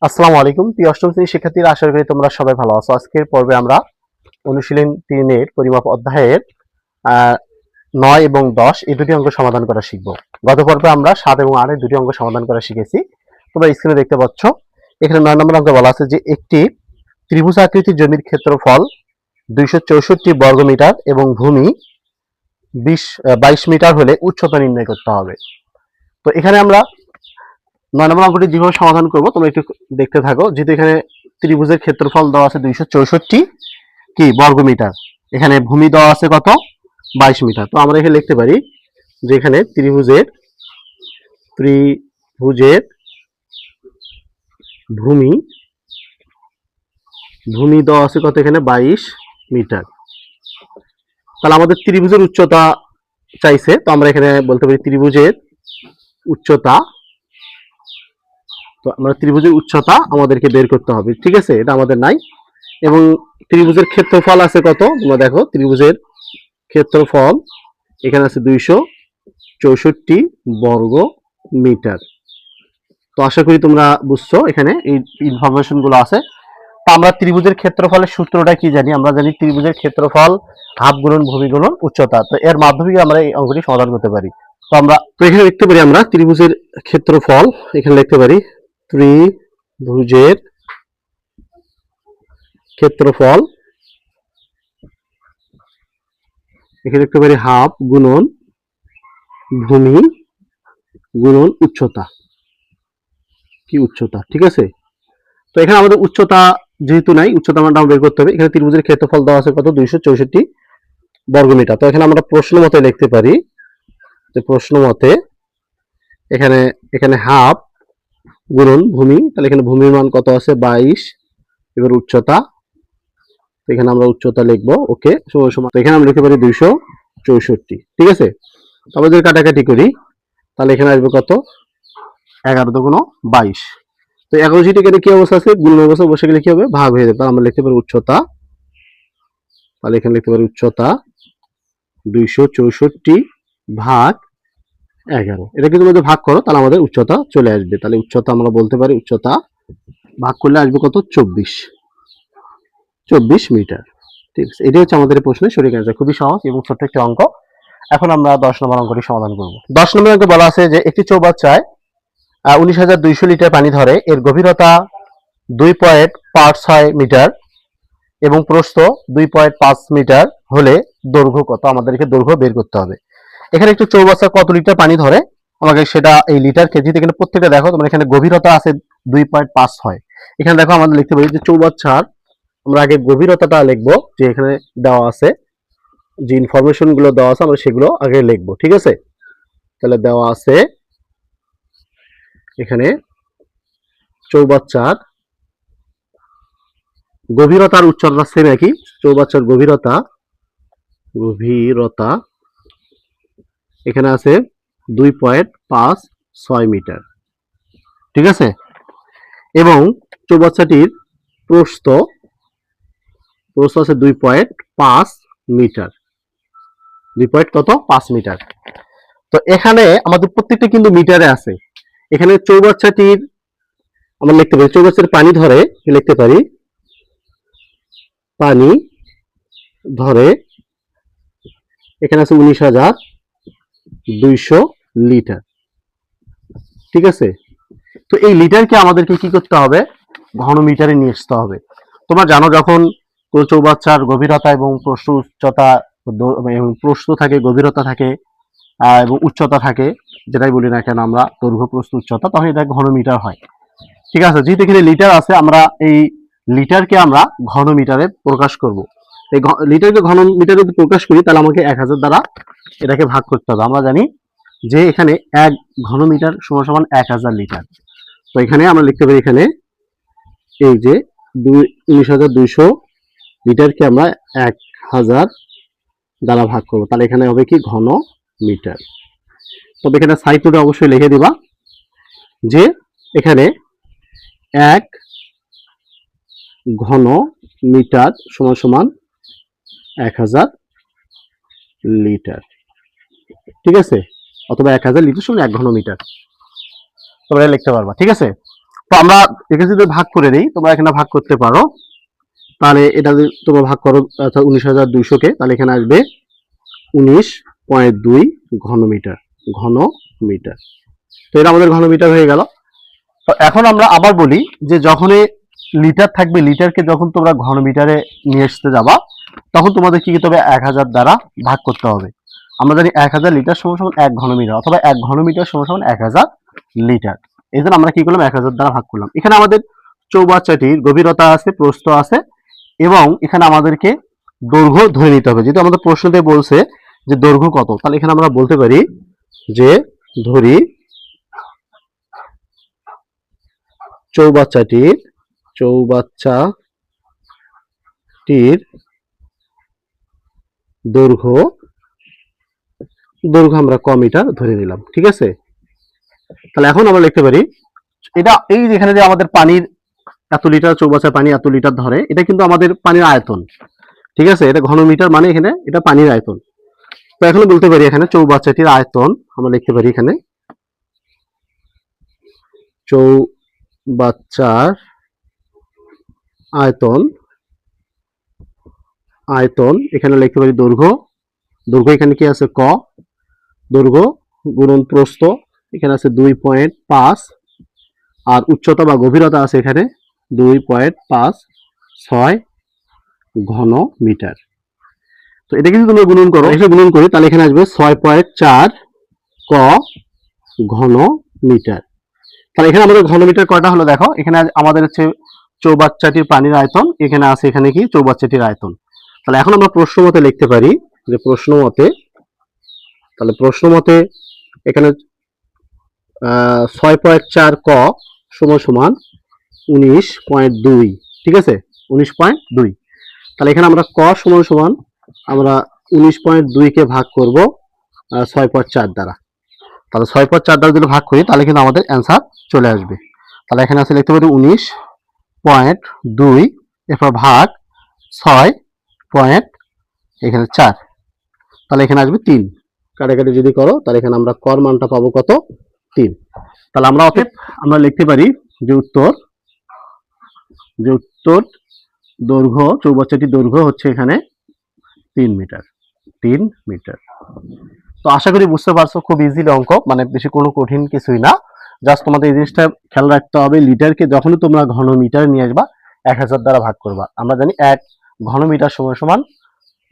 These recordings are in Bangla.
আসসালামু আলাইকুম প্রিয় অষ্টম শ্রেণীর শিক্ষার্থীরা, আশা করি তোমরা সবাই ভালো আছো। আজকের পর্বে আমরা অনুশীলন 3 এর পরিমাপ অধ্যায়ের 9 এবং 10 এই দুটি অঙ্ক সমাধান করা শিখব। গত পর্বে আমরা 7 এবং 8 এর দুটি অঙ্ক সমাধান করা শিখেছি। তোমরা স্ক্রিনে দেখতে পাচ্ছ, এখানে 9 নম্বর অঙ্কে বলা আছে যে একটি ত্রিভুজ আকৃতির জমির ক্ষেত্রফল 264 বর্গমিটার এবং ভূমি 22 মিটার হলে উচ্চতা নির্ণয় করতে হবে। তো এখানে আমরা 9 নম্বর অঙ্কটি যেভাবে সমাধান করব তোমরা একটু দেখতে থাকো। যেহেতু এখানে ত্রিভুজের ক্ষেত্রফল দেওয়া আছে 264 কি বর্গমিটার, এখানে ভূমি দেওয়া আছে কত 22 মিটার। তো আমরা এখানে লিখতে পারি যে এখানে ত্রিভুজের ভূমি দেওয়া আছে কত এখানে 22 মিটার। তাহলে আমাদের ত্রিভুজের উচ্চতা চাইছে, তো আমরা এখানে বলতে পারি ত্রিভুজের উচ্চতা। তো আমরা ত্রিভুজের উচ্চতা আমাদেরকে বের করতে হবে, ঠিক আছে, এটা আমাদের নাই। এবং ত্রিভুজের ক্ষেত্রফল আছে কত, তোমরা দেখো ত্রিভুজের ক্ষেত্রফল এখানে আছে 264 বর্গ মিটার। তো আশা করি তোমরা বুঝছো এখানে এই ইনফরমেশন গুলো আছে। তো আমরা ত্রিভুজের ক্ষেত্রফলের সূত্রটা কি জানি? আমরা জানি ত্রিভুজের ক্ষেত্রফল হাফ গুণন ভূমি গুণন উচ্চতা। তো এর মাধ্যমে আমরা এই অঙ্কটি সমাধান করতে পারি। তো এখানে লিখতে পারি আমরা ত্রিভুজের ক্ষেত্রফল, এখানে লিখতে পারি ত্রিভুজের ক্ষেত্রফল, এখানে লিখতে পারি হাফ গুণন ভূমি গুণন উচ্চতা, কি উচ্চতা, ঠিক আছে। তো এখানে আমাদের উচ্চতা যেহেতু নাই, উচ্চতা আমরা বের করতে হবে। এখানে ত্রিভুজের ক্ষেত্রফল দেওয়া আছে কত 264 বর্গমিটার। তো এখানে আমরা প্রশ্ন মতে লিখতে পারি যে প্রশ্ন মতে এখানে হাফ গুণন ভূমি, তাহলে এখানে ভূমির মান কত আছে 22, এবার উচ্চতা, এখানে আমরা উচ্চতা লিখবো, ওকে সমান। এখানে আমরা লিখতে পারি 264, ঠিক আছে। তবে যদি কাটাকাটি করি তাহলে এখানে আসবে কত 11 দুগুণ 22। তো 11 টি এখানে কি অবস্থা আছে, গুণ অবস্থা, বসে গেলে কি হবে ভাগ হয়ে যাবে। তাহলে আমরা লিখতে পারি উচ্চতা, তাহলে এখানে লিখতে পারি উচ্চতা 264 ভাগ 11। এটাকে তুমি যদি ভাগ করো তাহলে আমাদের উচ্চতা চলে আসবে। তাহলে উচ্চতা আমরা বলতে পারি উচ্চতা ভাগ করলে আসবে কত 24 মিটার, ঠিক আছে। এটাই হচ্ছে আমাদের প্রশ্নের সঠিক অ্যান্সার। খুবই সহজ এবং ছোট্ট একটি অঙ্ক। এখন আমরা 10 নম্বর অঙ্কটি সমাধান করব। 10 নম্বর অঙ্কে বলা আছে যে একটি চৌবাচ্চায় 19,200 লিটার পানি ধরে, এর গভীরতা 2.56 মিটার এবং প্রস্থ 2.5 মিটার হলে দৈর্ঘ্য কত? আমাদেরকে দৈর্ঘ্য বের করতে হবে। এখানে একটু চৌবাচ্চা কত লিটার পানি ধরে, আমাকে সেটা এই লিটার কেজিতে, এখানে প্রত্যেকটা দেখো তোমার এখানে গভীরতা আছে 2.5 হয়। এখানে দেখো আমাদের লিখতে পারি যে চৌবাচ্চার, আমরা আগে গভীরতাটা লিখবো, যে এখানে দেওয়া আছে যে ইনফরমেশন গুলো দেওয়া আছে আমরা সেগুলো আগে লিখবো, ঠিক আছে। তাহলে দেওয়া আছে এখানে চৌবাচ্চার গভীরতার উচ্চতা সেম একই। চৌবাচ্চার গভীরতা এখানে আছে 2.56 মিটার, ঠিক আছে। এবং চৌবাচ্চাটির প্রস্থ আছে 2.5 মিটার, 2.5 মিটার। তো এখানে আমাদের প্রত্যেকটা কিন্তু মিটারে আছে। এখানে চৌবাচ্চাটির আমরা লিখতে পারি, চৌবাচ্চার পানি ধরে লিখতে পারি পানি ধরে এখানে আছে 19,200 লিটার, ঠিক আছে। তো এই লিটারকে আমাদেরকে কি করতে হবে, ঘন মিটারে নিয়ে আসতে হবে। তোমরা জানো যখন কোন চৌবাচ্চার গভীরতা এবং প্রস্থ উচ্চতা এবং প্রস্থ থাকে, গভীরতা থাকে এবং উচ্চতা থাকে, যেটাই বলি না কেন আমরা দৈর্ঘ্য প্রস্থ উচ্চতা, তখন এটা ঘন মিটার হয়, ঠিক আছে। যেহেতু এখানে লিটার আছে, আমরা এই লিটারকে আমরা ঘন মিটারে প্রকাশ করব। এই লিটারকে ঘন মিটারে যদি প্রকাশ করি তাহলে আমাকে 1000 দ্বারা এটাকে ভাগ করতে হবে। আমরা জানি যে এখানে 1 ঘন মিটার সমান সমান 1000 লিটার। তো এখানে আমরা লিখতে পারি এখানে এই যে 19,200 লিটারকে আমরা 1000 দ্বারা ভাগ করবো, তাহলে এখানে হবে কি ঘন মিটার। তবে এখানে সাইড নোটে অবশ্যই লিখে দিবা যে এখানে 1 ঘন মিটার সমান সমান 1000 লিটার, ঠিক আছে। অথবা 1000 লিটার সমান 1 ঘন মিটার, তোমরা লিখতে পারবা, ঠিক আছে। তো আমরা একে যদি ভাগ করে দিই, তোমরা এখানে ভাগ করতে পারো, তাহলে এটা যদি তোমরা ভাগ করো 19,200 কে, তাহলে এখানে আসবে 19.2 ঘনমিটার। ঘনমিটার। তো এটা আমাদের ঘনমিটার হয়ে গেল। তো এখন আমরা আবার বলি যে যখনই লিটার থাকবে, লিটারকে যখন তোমরা ঘনমিটারে নিয়ে আসতে যাবা, তখন তোমাদের কি করতে হবে? 1000 দ্বারা ভাগ করতে হবে। আমরা জানি 1000 লিটার সমান সমান 1 ঘনমিটার, অথবা 1 ঘনমিটার সমান সমান 1000 লিটার। এই জন্য আমরা কি করলাম? 1000 দ্বারা ভাগ করলাম। এখানে আমাদের চৌবাচ্চাটির গভীরতা আছে, প্রস্থ আছে, এবং এখানে আমাদেরকে দৈর্ঘ্য ধরে নিতে হবে। যেহেতু আমাদের প্রশ্নতে বলছে যে দৈর্ঘ্য কত, তাহলে এখানে আমরা বলতে পারি যে ধরি চৌবাচ্চাটির দৈর্ঘ্য আমরা ক মিটার ধরে নিলাম। ঠিক আছে, তাহলে এখন আমরা লিখতে পারি এটা, এই যেখানে যে আমাদের পানির এত লিটার, চৌবাচ্চার পানি এত লিটার ধরে, এটা কিন্তু আমাদের পানির আয়তন। ঠিক আছে, এটা ঘনমিটার মানে এখানে এটা পানির আয়তন। তো এখন বলতে পারি এখানে চৌবাচ্চাটির আয়তন আমরা লিখতে পারি এখানে চৌবাচ্চার আয়তন এখানে লিখতে পারি দৈর্ঘ্য এখানে কি আছে? ক। দৈর্ঘ্য গুণন প্রস্থ এখানে আছে 2.5, আর উচ্চতা বা গভীরতা আছে এখানে 2.56 ঘন মিটার। তো এটা কিন্তু তুমি গুণন করো, এটা গুণন করি, তাহলে এখানে আসবে 6.4 ক ঘন মিটার। তাহলে এখানে আমাদের ঘনমিটার কয়টা হলো দেখো, এখানে আমাদের হচ্ছে চৌবাচ্চাটির পানির আয়তন, এখানে আছে এখানে কি? চৌবাচ্চাটির আয়তন। তাহলে এখন আমরা প্রশ্ন মতে লিখতে পারি যে প্রশ্ন মতে এখানে 6.4 ক সমান সমান 19.2। ঠিক আছে, 19.2। তাহলে এখানে আমরা ক সমান সমান আমরা 19.2 কে ভাগ করব 6.4 দ্বারা। তাহলে 6.4 দ্বারা যদি ভাগ করি, তাহলে কিন্তু আমাদের অ্যান্সার চলে আসবে। তাহলে এখানে আছে লিখতে পারি 19.2 এরপর ভাগ 6. এখানে 4, তাহলে এখানে আসবে 3। কাটাকাটি যদি করো, তাহলে এখানে আমরা কর মানটা পাবো কত? 3। তাহলে আমরা লিখতে পারি যে উত্তর দৈর্ঘ্য, চৌবাচ্চাটির দৈর্ঘ্য হচ্ছে এখানে 3 মিটার। তো আশা করি বুঝতে পারছো, খুব ইজিলি অঙ্ক, মানে বেশি কোনো কঠিন কিছুই না। জাস্ট তোমাদের এই জিনিসটা খেয়াল রাখতে হবে, লিটারকে যখনই তোমরা ঘনমিটার নিয়ে আসবা 1000 দ্বারা ভাগ করবা। আমরা জানি 1 ঘনমিটার সমান সমান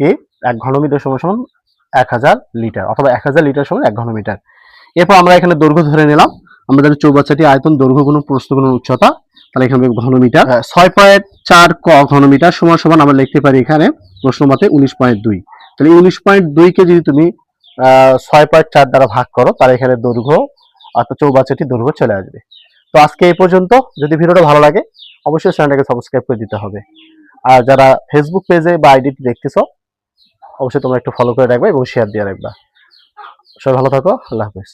কি? 1 ঘনমিটার সমান সমান 1000 লিটার, অথবা 1000 লিটার সমান 1 ঘনমিটার। এরপর আমরা এখানে দৈর্ঘ্য ধরে নিলাম। আমরা জানি চৌবাচ্চাটি আয়তন, দৈর্ঘ্য গুণ প্রস্থ গুণ উচ্চতা, তাহলে এখানে ঘনমিটার। 6.4 ক ঘনমিটার সমান সমান আমরা লিখতে পারি এখানে প্রশ্ন মতে 19.2। তাহলে 19.2 কে যদি তুমি 6.4 দ্বারা ভাগ করো, তাহলে এখানে দৈর্ঘ্য অর্থাৎ চৌবাচ্চাটির দৈর্ঘ্য চলে আসবে। তো আজকে এই পর্যন্ত। যদি ভিডিওটা ভালো লাগে, অবশ্যই চ্যানেলটাকে সাবস্ক্রাইব করে দিতে হবে। আর যারা ফেসবুক পেজে বা আইডিটি দেখতেছো, অবশ্যই তোমরা একটু ফলো করে রাখবে এবং শেয়ার দিয়ে রাখবা। সবাই ভালো থাকো, আল্লাহ হাফেজ।